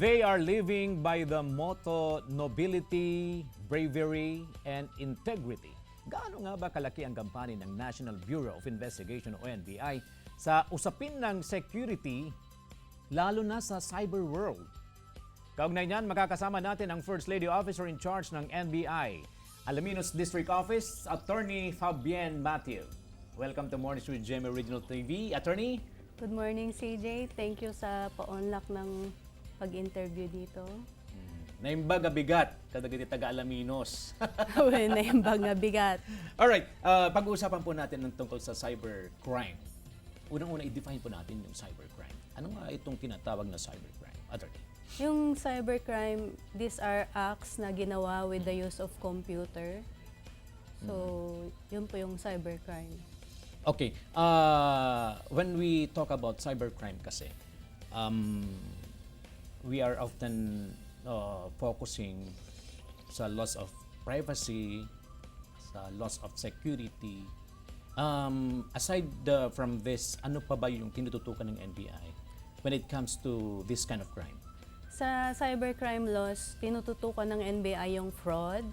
They are living by the motto nobility, bravery, and integrity. Gaano nga ba kalaki ang gampanin ng National Bureau of Investigation o NBI sa usapin ng security, lalo na sa cyber world? Kaugnay niyan, makakasama natin ang First Lady Officer in Charge ng NBI, Alaminos District Office, Attorney Fabienne Matthew. Welcome to Morning Street GMA Regional TV. Attorney? Good morning, CJ. Thank you sa pa-unlock ng pag-interview dito. Naimbag bigat, kadagiti taga Alaminos. Naimbag nga bigat. Alright, pag-uusapan po natin ng tungkol sa cybercrime. Unang-una, i-define po natin yung cybercrime. Ano nga itong tinatawag na cybercrime? Attorney? Yung cybercrime, these are acts na ginawa with the use of computer. So, yun po yung cybercrime. Okay, when we talk about cybercrime kasi, we are often focusing sa loss of privacy, sa loss of security. Aside from this, ano pa ba yung tinututukan ng NBI when it comes to this kind of crime? Sa cybercrime laws, tinututukan ng NBI yung fraud,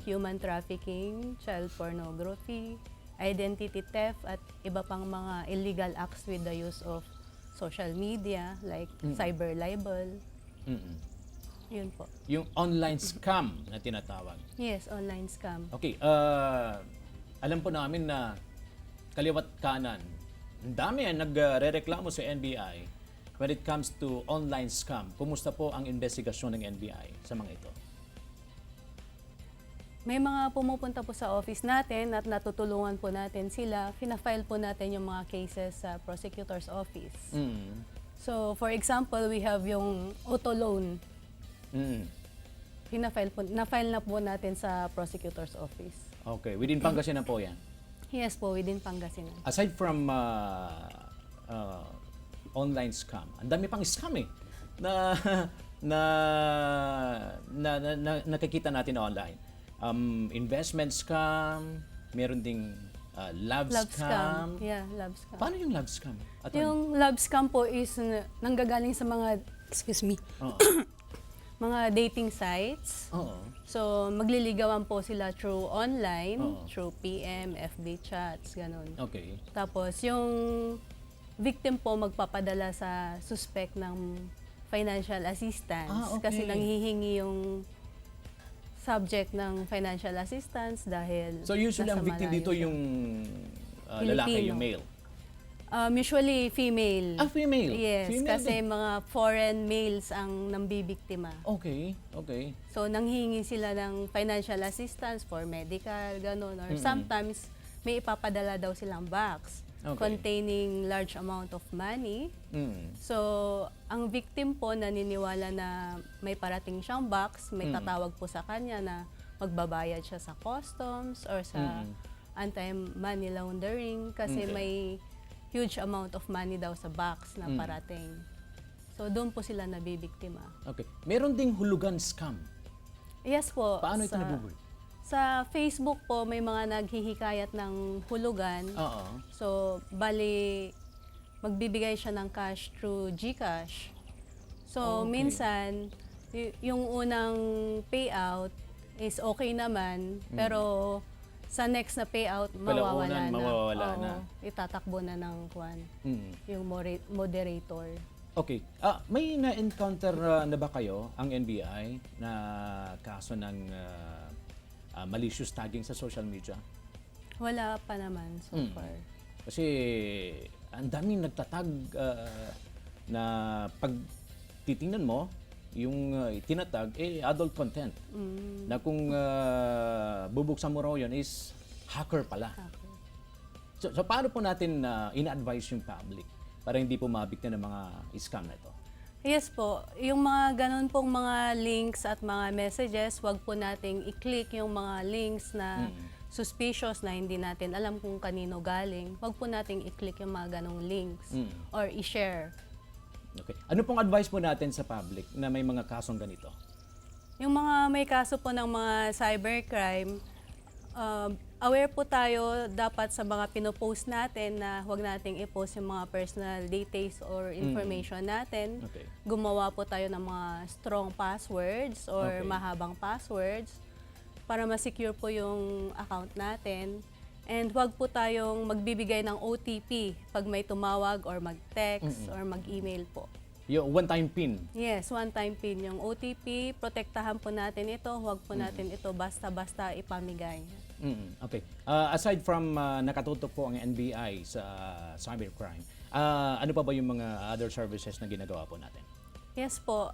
human trafficking, child pornography, identity theft, at iba pang mga illegal acts with the use of social media like cyber libel. Yun po. Yung online scam na tinatawag. Yes, online scam. Okay, alam po namin na kaliwat kanan, ang dami ang nagrereklamo sa NBI when it comes to online scam. Kumusta po ang investigasyon ng NBI sa mga ito? May mga pumupunta po sa office natin at natutulungan po natin sila. Fina-file po natin yung mga cases sa prosecutor's office. So, for example, we have yung auto loan. Na-file na po natin sa prosecutor's office. Okay, within Pangasinan po yan? Yes po, within Pangasinan. Aside from online scam, ang dami pang scam na nakikita natin online. Investment scam, meron ding love scam. Yeah, love scam. Paano yung love scam? Yung love scam po is nanggagaling sa mga, mga dating sites. So, magliligawan po sila through online, through PM, FB chats, ganun. Okay. Tapos, yung victim po magpapadala sa suspect ng financial assistance. Okay. Kasi nanghihingi yung subject ng financial assistance dahil So usually ang nasa victim malayo dito siya. yung lalaki, Filipino. yung male? Usually female. Female? Yes, Female kasi din. mga foreign males ang nambibiktima. Okay, okay. So nanghihingi sila ng financial assistance for medical, ganun. Or sometimes may ipapadala daw silang box containing large amount of money. So, ang victim po naniniwala na may parating siyang box, may tatawag po sa kanya na magbabayad siya sa customs or sa anti-money laundering kasi may huge amount of money daw sa box na parating. So, doon po sila nabibiktima. Okay. Meron ding hulugan scam. Yes po. Paano ito nabubuhay? Sa Facebook po, may mga naghihikayat ng hulugan. So, bali, magbibigay siya ng cash through GCash. So, minsan, yung unang payout is okay naman, pero sa next na payout, mawawala na. Mawawala na. Itatakbo na ng yung moderator. Okay. May na-encounter na ba kayo, ang NBI, na kaso ng malicious tagging sa social media? Wala pa naman so far. Kasi ang daming nagtatag na pag titingnan mo, yung tinatag, adult content. Na kung bubuksan mo raw yun is hacker pala. So paano po natin ina-advise yung public para hindi po mabiktima ng mga scam na ito? Yes po. Yung mga ganun pong mga links at mga messages, wag po nating i-click yung mga links na suspicious na hindi natin alam kung kanino galing. Wag po nating i-click yung mga ganong links or i-share. Okay. Ano pong advice po natin sa public na may mga kasong ganito? Yung mga may kaso po ng mga cybercrime, aware po tayo dapat sa mga pinopost natin na huwag nating i-post yung mga personal details or information natin. Okay. Gumawa po tayo ng mga strong passwords or Okay. mahabang passwords para ma-secure po yung account natin. And huwag po tayong magbibigay ng OTP pag may tumawag or mag-text or mag-email po. Yung one-time PIN. Yes, one-time PIN. Yung OTP, protektahan po natin ito. Huwag po natin ito basta-basta ipamigay. Okay. Aside from nakatutok po ang NBI sa cybercrime, ano pa ba yung mga other services na ginagawa po natin? Yes po.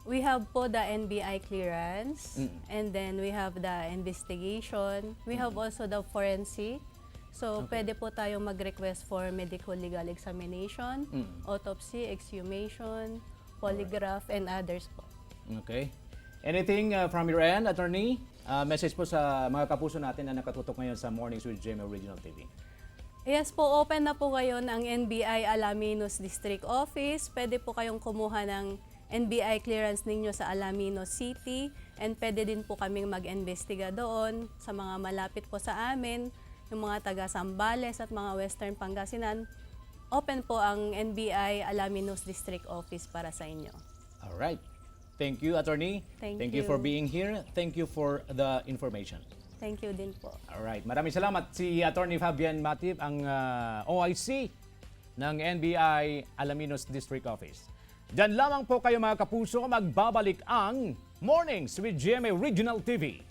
We have po the NBI clearance, and then we have the investigation. We have also the forensic. So, pwede po tayong mag-request for medical legal examination, autopsy, exhumation, polygraph, and others po. Okay. Anything from your end, attorney? Message po sa mga kapuso natin na nakatutok ngayon sa Mornings with GMA Original TV. Yes po, open na po ngayon ang NBI Alaminos District Office. Pwede po kayong kumuha ng NBI clearance ninyo sa Alaminos City, and pwede din po kaming mag-investiga doon sa mga malapit po sa amin, yung mga taga Zambales at mga Western Pangasinan. Open po ang NBI Alaminos District Office para sa inyo. All right. Thank you, attorney. Thank you you. for being here. Thank you for the information. Thank you din po. All right. Maraming salamat. Si Attorney Fabian Matip, ang OIC ng NBI Alaminos District Office. Diyan lamang po kayo mga kapuso, magbabalik ang Mornings with GMA Regional TV.